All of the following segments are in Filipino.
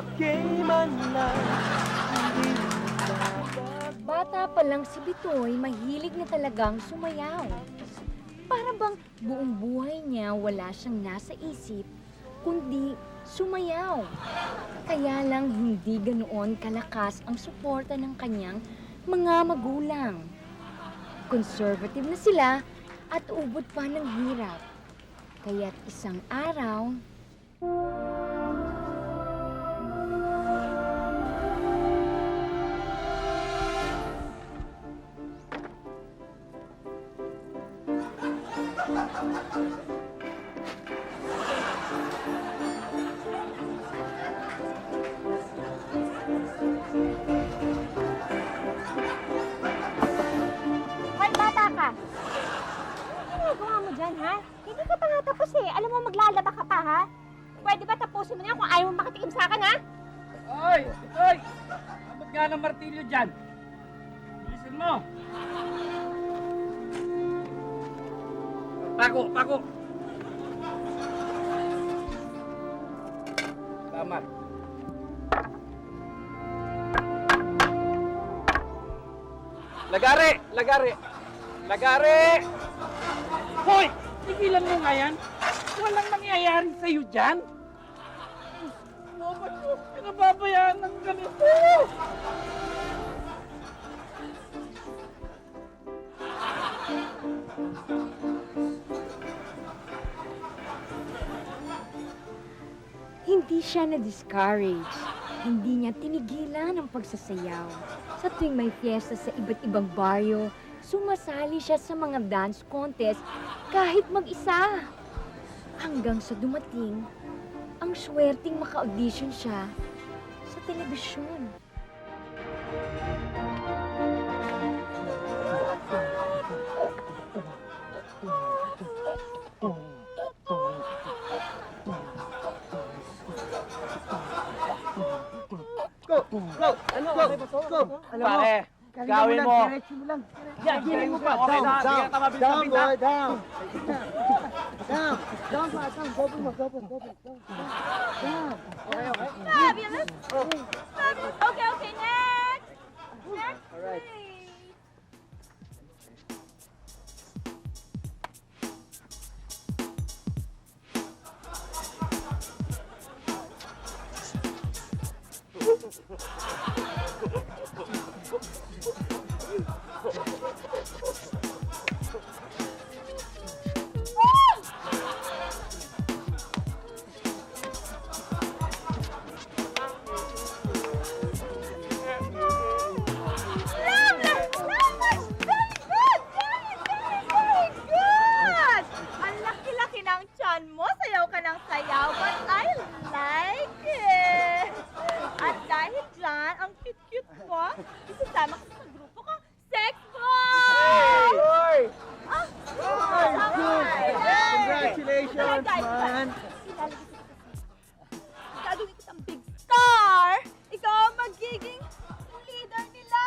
bagay man lang hindi dapat. Bata pa lang si Bitoy, mahilig na talagang sumayaw. Para bang buong buhay niya wala siyang nasa isip, kundi sumayaw. Kaya lang hindi ganoon kalakas ang suporta ng kanyang mga magulang. Conservative na sila at ubod pa ng hirap. Kaya't isang araw, Hoy, bata ka! Ano ginagawa mo dyan, ha? Hindi ka pa nga tapos eh. Alam mo, maglalaba ka pa, ha? Pwede ba tapusin mo na yan kung ayaw mo makatikim sa akin, ha? Oy! Oy! Abot nga ng martilyo dyan. Bilisin mo. Pako! Pako! Salamat. Lagari! Lagari! Lagari! Hoy! Tigilan mo nga yan. Walang mangyayari sa'yo dyan. Ba't mo pinababayaan ng ganito? hindi siya na-discourage. Hindi niya tinigilan ang pagsasayaw. Sa tuwing may fiesta sa iba't ibang baryo, sumasali siya sa mga dance contest kahit mag-isa. Hanggang sa dumating, ang swerteng maka-audition siya sa telebisyon. Pare, gawin mo. Yan, gawin mo pa. Okay na, hindi ka mabilis na pinta. Down! Down pa, down. Double. Down. Fabulous! Fabulous! Okay, next! Next, Alright. please! Ang laki-laki ng tiyan mo, sayaw ka ng sayaw, but I like it. At dahil dyan, ang cute-cute mo, isasama ka sa grupo ko, Sex Boy! Hoy! Ah, Good! Congratulations, man! Gagawin kitang big star! Ikaw ang magiging leader nila!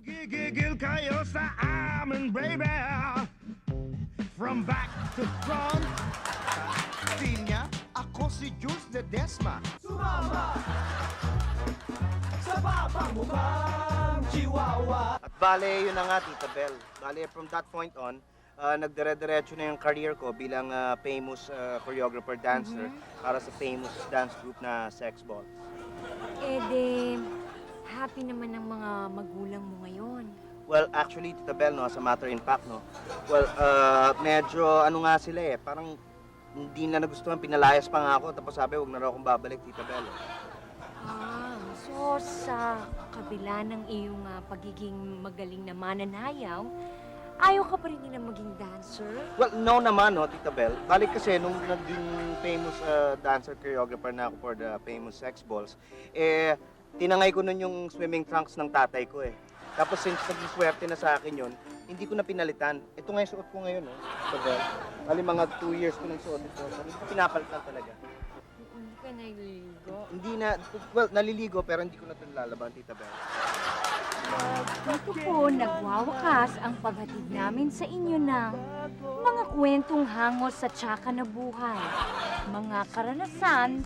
Gigil kayo sa amin, baby. From back to front. Pinya, ako si Jules Ledesma. Sumama sa papa mo bang chihuahua. At bale, yun na nga, Tita Bel. Bale, from that point on, nagdire-diretso na yung career ko bilang famous choreographer dancer para sa famous dance group na Sex Balls. Eh de, happy naman ang mga magulang mo ngayon. Well, actually, Tita Bel, no, as a matter in fact, no, well, medyo ano nga sila eh, parang hindi na nagustuhan, pinalayas pa nga ako, tapos sabi, huwag na raw akong babalik, Tita Bel. So sa kabila ng iyong pagiging magaling na mananayaw, ayaw ka pa rin nila maging dancer? Well, no naman, no, Tita Bel. Balik kasi nung naging famous dancer choreographer na ako for the famous Sex Balls, eh, tinangay ko nun yung swimming trunks ng tatay ko eh. Tapos since naging swerte na sa akin yun, hindi ko na pinalitan. Ito nga yung suot ko ngayon, no, Tita Bel. Bali, mga 2 years ko nang suot ito. Hindi ko pinapalitan talaga. Hindi ka naliligo. Hindi na, well, naliligo pero hindi ko na ito nilalaban, Tita Bel. Dito po nagwawakas ang paghatid namin sa inyo ng mga kwentong hangos sa tsaka na buhay, mga karanasan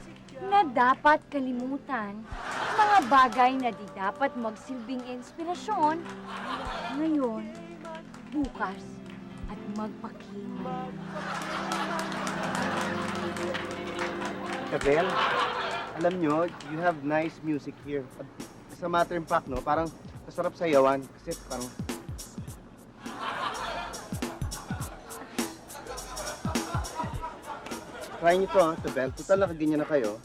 na dapat kalimutan, mga bagay na di dapat magsilbing inspirasyon, ngayon, bukas, at magpakiman. Tabel, alam nyo, you have nice music here. Sa matter of fact, no, parang masarap sayawan kasi parang... Try nyo to, Tabel. Total nakaganyan na kayo.